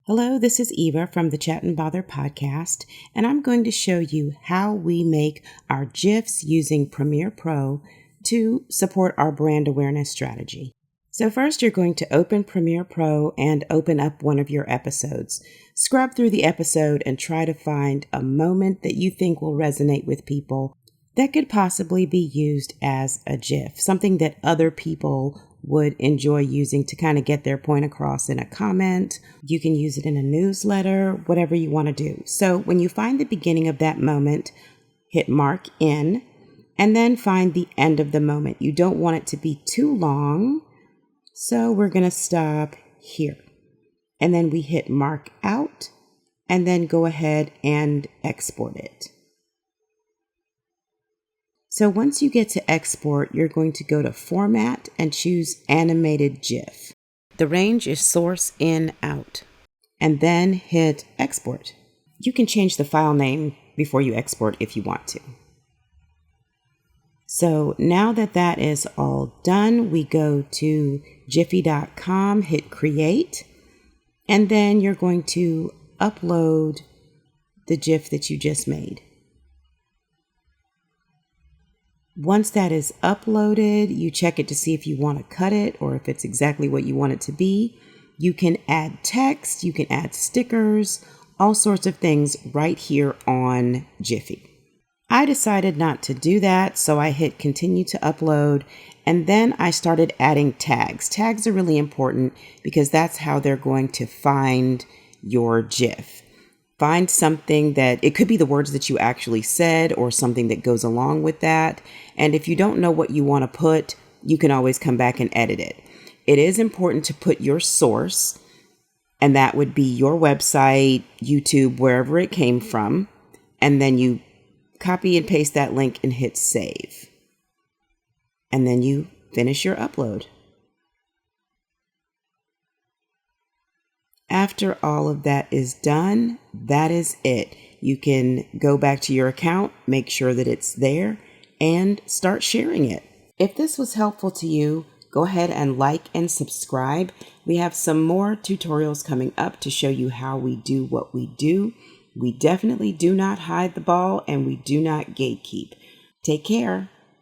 Hello, this is Eva from the Chat and Bother podcast, and I'm going to show you how we make our GIFs using Premiere Pro to support our brand awareness strategy. So first, you're going to open Premiere Pro and open up one of your episodes. Scrub through the episode and try to find a moment that you think will resonate with people that could possibly be used as a GIF, something that other people would enjoy using to kind of get their point across in a comment. You can use it in a newsletter, whatever you want to do. So when you find the beginning of that moment, hit mark in, and then find the end of the moment. You don't want it to be too long, so we're going to stop here. And then we hit mark out, and then go ahead and export it. So once you get to export, you're going to go to Format and choose Animated GIF. The range is Source In Out. And then hit Export. You can change the file name before you export if you want to. So now that that is all done, we go to Giphy.com, hit Create, and then you're going to upload the GIF that you just made. Once that is uploaded, you check it to see if you want to cut it or if it's exactly what you want it to be. You can add text, you can add stickers, all sorts of things right here on Giphy. I decided not to do that, so I hit continue to upload, and then I started adding tags. Tags are really important because that's how they're going to find your GIF. Find something that, it could be the words that you actually said or something that goes along with that. And if you don't know what you want to put, you can always come back and edit it. It is important to put your source, and that would be your website, YouTube, wherever it came from. And then you copy and paste that link and hit save. And then you finish your upload. After all of that is done, that is it. You can go back to your account, make sure that it's there, and start sharing it. If this was helpful to you, go ahead and like and subscribe. We have some more tutorials coming up to show you how we do what we do. We definitely do not hide the ball, and we do not gatekeep. Take care.